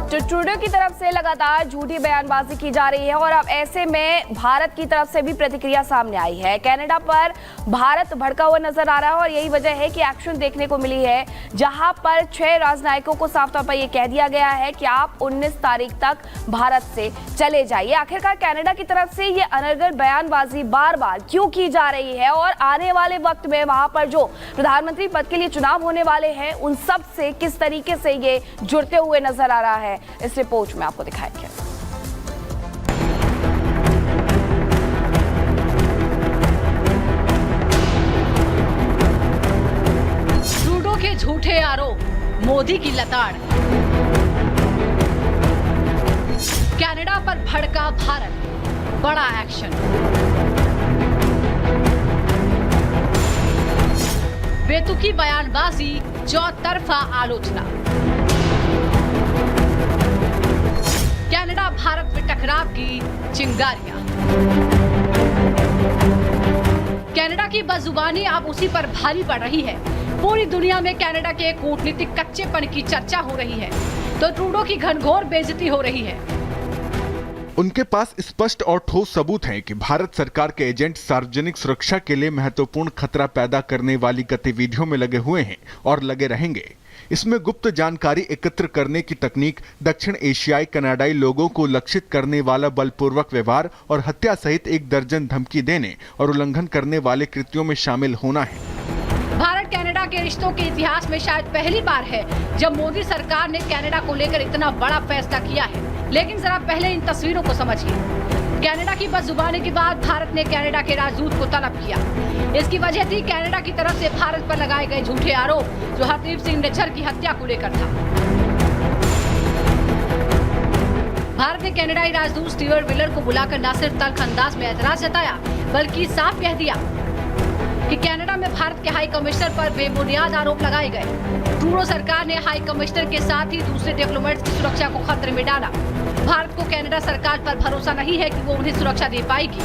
तो ट्रूडो की तरफ से लगातार झूठी बयानबाजी की जा रही है और अब ऐसे में भारत की तरफ से भी प्रतिक्रिया सामने आई है। कनाडा पर भारत भड़का हुआ नजर आ रहा है और यही वजह है कि एक्शन देखने को मिली है, जहां पर 6 राजनयिकों को साफ तौर पर यह कह दिया गया है कि आप 19 तारीख तक भारत से चले जाइए। आखिरकार कनाडा की तरफ से ये अनर्गल बयानबाजी बार बार क्यों की जा रही है और आने वाले वक्त में वहां पर जो प्रधानमंत्री पद के लिए चुनाव होने वाले हैं उन सब से किस तरीके से ये जुड़ते हुए नजर आ रहा है, इस रिपोर्ट में आपको दिखाएंगे। ट्रूडो के झूठे आरोप, मोदी की लताड़, कनाडा पर भड़का भारत, बड़ा एक्शन। बेतुकी बयानबाजी, चौतरफा आलोचना। कनाडा भारत में टकराव की चिंगारियां। कनाडा की बदजुबानी अब उसी पर भारी पड़ रही है। पूरी दुनिया में कनाडा के कूटनीतिक कच्चेपन की चर्चा हो रही है, तो ट्रूडो की घनघोर बेइज्जती हो रही है। उनके पास स्पष्ट और ठोस सबूत हैं कि भारत सरकार के एजेंट सार्वजनिक सुरक्षा के लिए महत्वपूर्ण खतरा पैदा करने वाली गतिविधियों में लगे हुए हैं और लगे रहेंगे। इसमें गुप्त जानकारी एकत्र करने की तकनीक, दक्षिण एशियाई कनाडाई लोगों को लक्षित करने वाला बलपूर्वक व्यवहार और हत्या सहित 1 दर्जन धमकी देने और उल्लंघन करने वाले कृत्यों में शामिल होना है। भारत कनाडा के रिश्तों के इतिहास में शायद पहली बार है जब मोदी सरकार ने कनाडा को लेकर इतना बड़ा फैसला किया है। लेकिन जरा पहले इन तस्वीरों को समझिए। कनाडा की बदजुबानी के बाद भारत ने कनाडा के राजदूत को तलब किया। इसकी वजह थी कनाडा की तरफ से भारत पर लगाए गए झूठे आरोप, जो हरदीप सिंह निज्जर की हत्या को लेकर था। भारत ने कनाडाई राजदूत स्टीवर्ट विलर को बुलाकर न सिर्फ तल्ख अंदाज में ऐतराज जताया, बल्कि साफ कह दिया कि कनाडा में भारत के हाई कमिश्नर पर बेबुनियाद आरोप लगाए गए। ट्रूडो सरकार ने हाई कमिश्नर के साथ ही दूसरे डिप्लोमेट्स की सुरक्षा को खतरे में डाला। भारत को कनाडा सरकार पर भरोसा नहीं है कि वो उन्हें सुरक्षा दे पाएगी।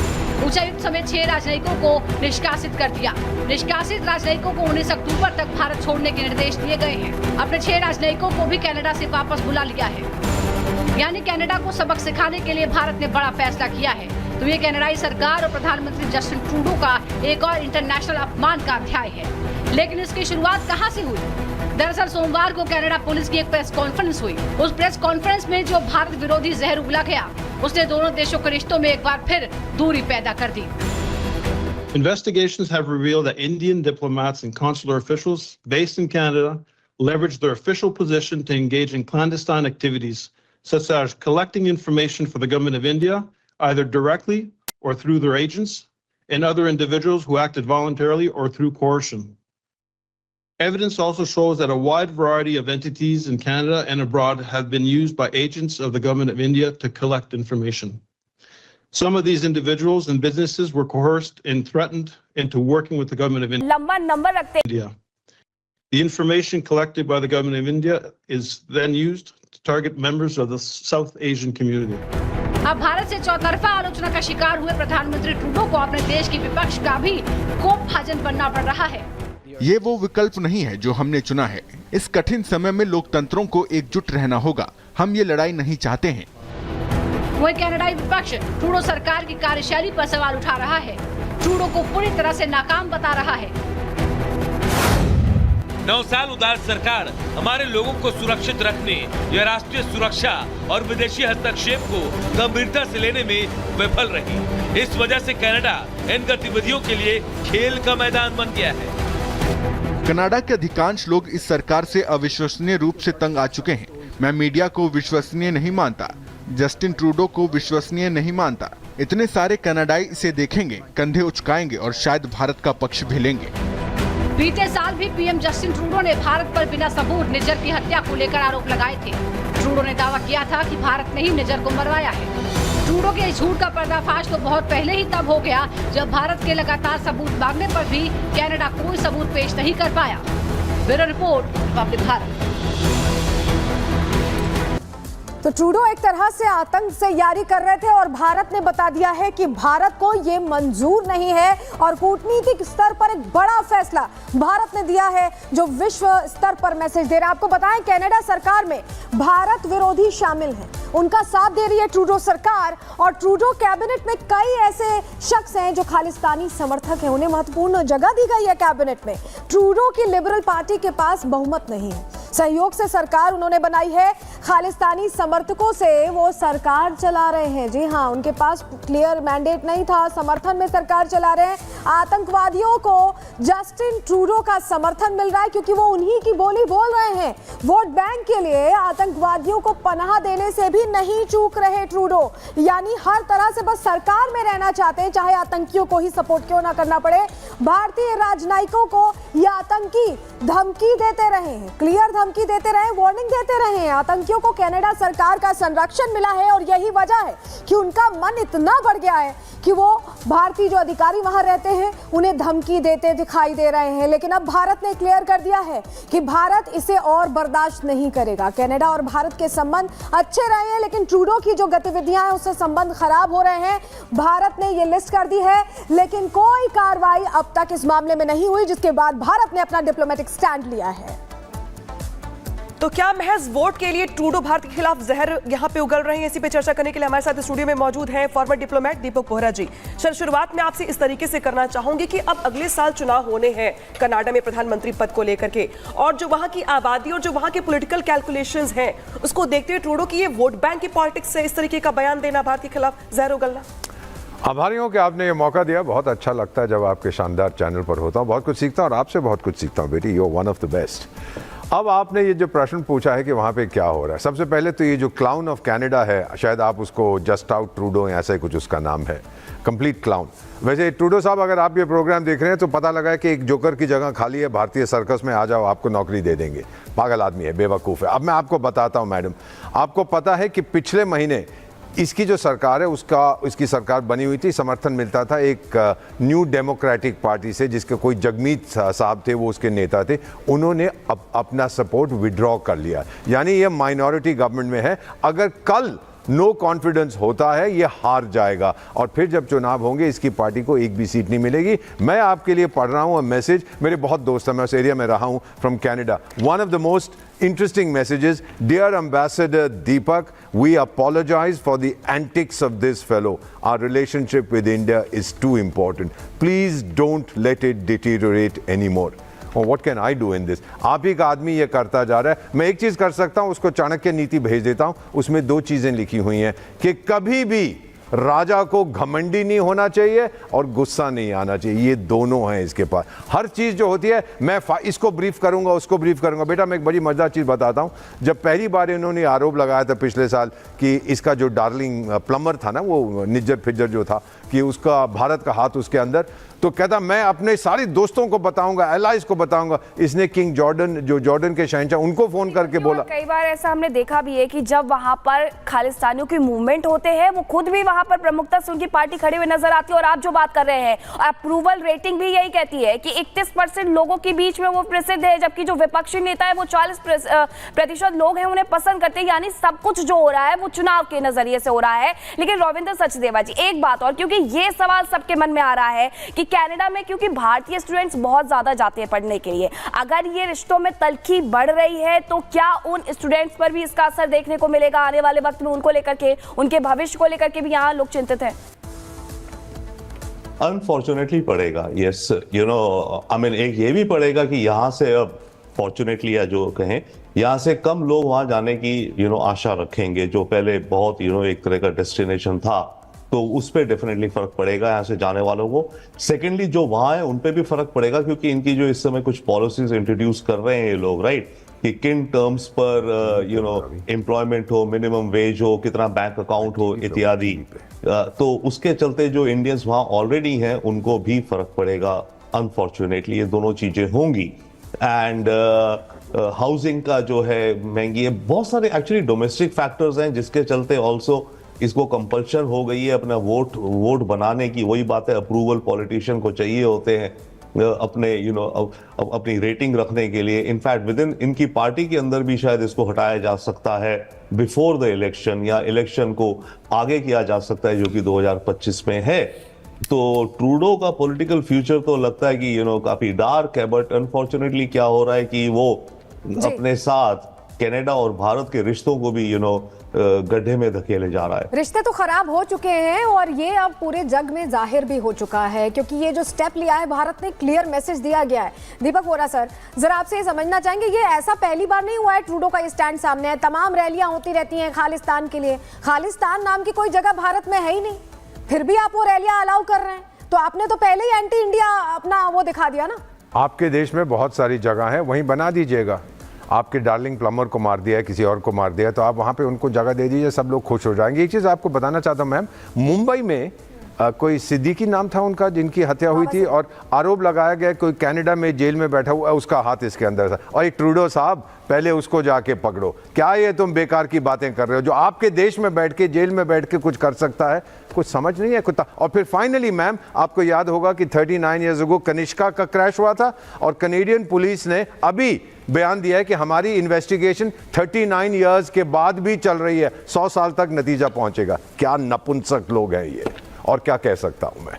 उच्चायुक्त समेत 6 राजनयिकों को निष्कासित कर दिया। निष्कासित राजनयिकों को 19 अक्टूबर तक भारत छोड़ने के निर्देश दिए गए हैं। अपने 6 राजनयिकों को भी कनाडा से वापस बुला लिया है। यानी कनाडा को सबक सिखाने के लिए भारत ने बड़ा फैसला किया है। तो ये कनाडाई सरकार और प्रधानमंत्री जस्टिन ट्रूडो का एक और इंटरनेशनल अपमान का अध्याय है। लेकिन इसकी शुरुआत कहां से हुई? दरअसल सोमवार को कनाडा पुलिस की एक प्रेस कॉन्फ्रेंस हुई। उस प्रेस कॉन्फ्रेंस में जो भारत विरोधी जहर उगला गया, उसने दोनों देशों के रिश्तों में एक बार फिर दूरी पैदा कर दी। Investigations have revealed that Indian diplomats and consular officials based in Canada leveraged their official position to engage in clandestine activities, such as collecting information for the government of India, either directly or through their agents, and other individuals who acted voluntarily or through coercion. Evidence also shows that a wide variety of entities in Canada and abroad have been used by agents of the government of India to collect information. Some of these individuals and businesses were coerced and threatened into working with the government of India. The information collected by the government of India is then used to target members of the South Asian community. अब भारत से चौतरफा आलोचना का शिकार हुए प्रधानमंत्री Trudeau को अपने देश की विपक्ष का भी कोप भाजन बनना पड़ रहा है। ये वो विकल्प नहीं है जो हमने चुना है। इस कठिन समय में लोकतंत्रों को एकजुट रहना होगा। हम ये लड़ाई नहीं चाहते हैं। वही कनाडाई विपक्ष ट्रूडो सरकार की कार्यशैली पर सवाल उठा रहा है। ट्रूडो को पूरी तरह से नाकाम बता रहा है। 9 साल उदार सरकार हमारे लोगों को सुरक्षित रखने या राष्ट्रीय सुरक्षा और विदेशी हस्तक्षेप को गंभीरता से लेने में विफल रही। इस वजह से कनाडा इन गतिविधियों के लिए खेल का मैदान बन गया है। कनाडा के अधिकांश लोग इस सरकार से अविश्वसनीय रूप से तंग आ चुके हैं। मैं मीडिया को विश्वसनीय नहीं मानता, जस्टिन ट्रूडो को विश्वसनीय नहीं मानता। इतने सारे कनाडाई इसे देखेंगे, कंधे उचकाएंगे और शायद भारत का पक्ष भी लेंगे। बीते साल भी पीएम जस्टिन ट्रूडो ने भारत पर बिना सबूत निज्जर की हत्या को लेकर आरोप लगाए थे। ट्रूडो ने दावा किया था कि भारत ने ही निज्जर को मरवाया है। ट्रूडो के इस झूठ का पर्दाफाश तो बहुत पहले ही तब हो गया जब भारत के लगातार सबूत मांगने पर भी कनाडा कोई सबूत पेश नहीं कर पाया। Bureau report, Republic Bharat. तो ट्रूडो एक तरह से आतंक से यारी कर रहे थे और भारत ने बता दिया है कि भारत को ये मंजूर नहीं है और कूटनीतिक स्तर पर एक बड़ा फैसला भारत ने दिया है जो विश्व स्तर पर मैसेज दे रहा है। आपको बताएं कनाडा सरकार में भारत विरोधी शामिल हैं, उनका साथ दे रही है ट्रूडो सरकार और ट्रूडो कैबिनेट में कई ऐसे शख्स हैं जो खालिस्तानी समर्थक हैं, उन्हें महत्वपूर्ण जगह दी गई है कैबिनेट में। ट्रूडो की लिबरल पार्टी के पास बहुमत नहीं है, सहयोग से सरकार उन्होंने बनाई है, खालिस्तानी समर्थकों से वो सरकार चला रहे हैं। जी हाँ, उनके पास क्लियर मैंडेट नहीं था, समर्थन में सरकार चला रहे हैं। आतंकवादियों को जस्टिन ट्रूडो का समर्थन मिल रहा है क्योंकि वो उन्हीं की बोली बोल रहे हैं। वोट बैंक के लिए आतंकवादियों को पनाह देने से भी नहीं चूक रहे ट्रूडो, यानी हर तरह से बस सरकार में रहना चाहते हैं, चाहे आतंकियों को ही सपोर्ट क्यों ना करना पड़े। भारतीय राजनयिकों को ये आतंकी धमकी देते रहे हैं, क्लियर धमकी देते रहे, वार्निंग देते रहे हैं। आतंकियों को कनाडा सरकार का संरक्षण मिला है और यही वजह है कि उनका मन इतना बढ़ गया है कि वो भारतीय जो अधिकारी वहां रहते हैं उन्हें धमकी देते दिखाई दे रहे हैं। लेकिन अब भारत ने क्लियर कर दिया है कि भारत इसे और बर्दाश्त नहीं करेगा। कनाडा और भारत के संबंध अच्छे रहे हैं लेकिन ट्रूडो की जो गतिविधियां हैं उससे संबंध खराब हो रहे हैं। भारत ने ये लिस्ट कर दी है लेकिन कोई कार्रवाई अब तक इस मामले में नहीं हुई, जिसके बाद भारत ने अपना डिप्लोमेटिक स्टैंड लिया है। तो क्या महज वोट के लिए ट्रूडो भारत के खिलाफ जहर यहां पे उगल रहे हैं? इसी पे चर्चा करने के लिए हमारे साथ स्टूडियो में मौजूद हैं फॉर्मर डिप्लोमेट दीपक बोहरा जी। सर, शुरुआत में आपसे इस तरीके से करना चाहूंगी कि अब अगले साल चुनाव होने हैं कनाडा में प्रधानमंत्री पद को लेकर के, और जो वहां की आबादी और जो वहां के पॉलिटिकल कैलकुलेशंस हैं उसको देखते हुए ट्रूडो की ये वोट बैंक की पॉलिटिक्स से इस तरीके का बयान देना, भारत के खिलाफ जहर उगलना। आभारी हूं कि आपने ये मौका दिया, बहुत अच्छा लगता है जब आपके शानदार चैनल पर होता हूं, बहुत कुछ सीखता हूं और आपसे बहुत कुछ सीखता हूं बेटी, you are one of the best. अब आपने ये जो प्रश्न पूछा है कि वहाँ पे क्या हो रहा है, सबसे पहले तो ये जो क्लाउन ऑफ कनाडा है, शायद आप उसको जस्ट आउट ट्रूडो ऐसा ही कुछ उसका नाम है, कंप्लीट क्लाउन। वैसे ट्रूडो साहब, अगर आप ये प्रोग्राम देख रहे हैं तो पता लगा है कि एक जोकर की जगह खाली है, भारतीय सर्कस में आ जाओ, आपको नौकरी दे देंगे। पागल आदमी है, बेवकूफ़ है। अब मैं आपको बताता हूँ मैडम, आपको पता है कि पिछले महीने इसकी जो सरकार है इसकी सरकार बनी हुई थी, समर्थन मिलता था एक न्यू डेमोक्रेटिक पार्टी से जिसके कोई जगमीत साहब थे, वो उसके नेता थे। उन्होंने अपना सपोर्ट विड्रॉ कर लिया, यानी ये माइनॉरिटी गवर्नमेंट में है। अगर कल नो कॉन्फिडेंस होता है ये हार जाएगा और फिर जब चुनाव होंगे इसकी पार्टी को एक भी सीट नहीं मिलेगी। मैं आपके लिए पढ़ रहा हूँ मैसेज, मेरे बहुत दोस्त हैं, मैं उस एरिया में रहा हूँ, from Canada. One of the most interesting messages. Dear Ambassador Deepak, we apologize for the antics of this fellow. Our relationship with India is too important. Please don't let it deteriorate anymore. Oh, what can I do in this? आप ही का आदमी ये करता जा रहा है। मैं एक चीज़ कर सकता हूँ, उसको चाणक्य नीति भेज देता हूँ, उसमें 2 चीज़ें लिखी हुई हैं कि कभी भी राजा को घमंडी नहीं होना चाहिए और गुस्सा नहीं आना चाहिए, ये दोनों हैं इसके पास। हर चीज़ जो होती है, मैं इसको ब्रीफ करूंगा, उसको ब्रीफ करूंगा। बेटा, मैं एक बड़ी मजेदार चीज़ बताता हूं। जब पहली बार इन्होंने आरोप लगाया था पिछले साल कि इसका जो डार्लिंग प्लम्बर था ना, वो निज्जर फिज्जर जो था, कि उसका भारत का हाथ उसके अंदर, तो कहता मैं अपने सारे दोस्तों को बताऊंगा, एलाइज को बताऊंगा। इसने किंग जॉर्डन, जो जॉर्डन के शहंशाह, उनको फोन करके बोला। कई बार ऐसा हमने देखा भी है कि जब वहां पर खालिस्तानियों की मूवमेंट होते हैं, वो खुद भी वहां पर प्रमुखता से उनकी पार्टी खड़ी हुई नजर आती है। और आप जो बात कर रहे हैं, अप्रूवल रेटिंग भी यही कहती है कि 31% लोगों के बीच में वो प्रसिद्ध है, जबकि जो विपक्षी नेता है वो 40% लोग हैं उन्हें पसंद करते हैं। यानी सब कुछ जो हो रहा है वो चुनाव के नजरिए से हो रहा है। लेकिन रविंद्र सचदेवा जी, एक बात और, क्योंकि ये सवाल सबके मन में आ रहा है कि कनाडा में क्योंकि भारतीय स्टूडेंट्स बहुत ज्यादा जाते हैं पढ़ने के लिए, अगर ये रिश्तों में तल्खी बढ़ रही है तो क्या उन स्टूडेंट्स पर भी इसका असर देखने को मिलेगा आने वाले वक्त में? उनको लेकर के, उनके भविष्य को लेकर के भी यहाँ लोग चिंतित हैं। अनफॉर्चुनेटली पड़ेगा, yes, you know, I mean एक ये भी पड़ेगा कि यहाँ से अब फॉर्चुनेटली या जो कहें, यहाँ से कम लोग वहाँ जाने की आशा रखेंगे, जो पहले बहुत एक तरह का डेस्टिनेशन था, तो उस पर डेफिनेटली फर्क पड़ेगा यहाँ से जाने वालों को। सेकेंडली जो वहाँ है उन पे भी फर्क पड़ेगा, क्योंकि इनकी जो इस समय कुछ पॉलिसीज इंट्रोड्यूस कर रहे हैं ये लोग, राइट, कि किन टर्म्स पर एम्प्लॉयमेंट हो, मिनिमम वेज हो, कितना बैंक अकाउंट हो इत्यादि, तो उसके चलते जो इंडियंस वहाँ ऑलरेडी हैं उनको भी फर्क पड़ेगा। अनफॉर्चुनेटली ये दोनों चीजें होंगी। एंड हाउसिंग का जो है महंगी है, बहुत सारे एक्चुअली डोमेस्टिक फैक्टर्स हैं जिसके चलते ऑल्सो इसको कंपल्शन हो गई है अपना वोट बनाने की। वही बात है, अप्रूवल पॉलिटिशियन को चाहिए होते हैं, अपने अपनी रेटिंग रखने के लिए। इनफैक्ट विद इन इनकी पार्टी के अंदर भी शायद इसको हटाया जा सकता है बिफोर द इलेक्शन, या इलेक्शन को आगे किया जा सकता है, जो कि 2025 में है। तो ट्रूडो का पॉलिटिकल फ्यूचर तो लगता है कि काफी डार्क है, बट अनफॉर्चुनेटली क्या हो रहा है कि वो अपने साथ कनाडा और भारत के रिश्तों को भी गड्ढे में धकेले जा रहा है। रिश्ते तो खराब हो चुके हैं और ये अब पूरे जग में जाहिर भी हो चुका है, क्योंकि ये जो स्टेप लिया है भारत ने, क्लियर मैसेज दिया गया है। दीपक बोहरा सर, जरा आपसे ये समझना चाहेंगे, ये ऐसा पहली बार नहीं हुआ है ट्रूडो का ये स्टैंड सामने है। तमाम रैलियां होती रहती हैं खालिस्तान के लिए, खालिस्तान नाम की कोई जगह भारत में है ही नहीं, फिर भी आप वो रैलियां अलाउ कर रहे हैं। तो आपने तो पहले ही एंटी इंडिया अपना वो दिखा दिया ना। आपके देश में बहुत सारी जगह है, वहीं बना दीजिएगा। आपके डार्लिंग प्लम्बर को मार दिया है, किसी और को मार दिया है, तो आप वहाँ पे उनको जगह दे दीजिए, सब लोग खुश हो जाएंगे। एक चीज़ आपको बताना चाहता हूँ मैम, मुंबई में कोई सिद्दीकी नाम था उनका, जिनकी हत्या हुई थी, और आरोप लगाया गया कोई कनाडा में जेल में बैठा हुआ, उसका हाथ इसके अंदर था। और एक ट्रूडो साहब, पहले उसको जाके पकड़ो। क्या ये तुम बेकार की बातें कर रहे हो? जो आपके देश में बैठ के, जेल में बैठ के कुछ कर सकता है, कुछ समझ नहीं है कुत्ता। और फिर फाइनली मैम, आपको याद होगा कि 39 ईयर्स अगो कनिष्का का क्रैश हुआ था, और कनेडियन पुलिस ने अभी बयान दिया है कि हमारी इन्वेस्टिगेशन 39 ईयर्स के बाद भी चल रही है, 100 साल तक नतीजा पहुंचेगा। क्या नपुंसक लोग हैं ये, और क्या कह सकता हूं मैं।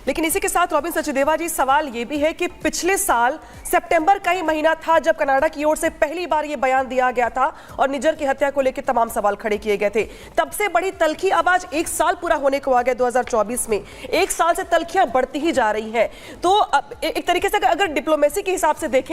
लेकिन इसी के साथ रॉबिन सचदेवा जी, सवाल ये भी है कि पिछले साल सितंबर का ही महीना था जब कनाडा की ओर से पहली बार ये बयान दिया गया था और निज्जर की हत्या को लेकर तमाम सवाल खड़े किए गए थे। तब से बड़ी तल्खी अब आज 1 साल पूरा होने को आ गया 2024 में, 1 साल से तल्खियां बढ़ती ही जा रही हैं। तो एक तरीके से अगर डिप्लोमेसी के हिसाब से देखें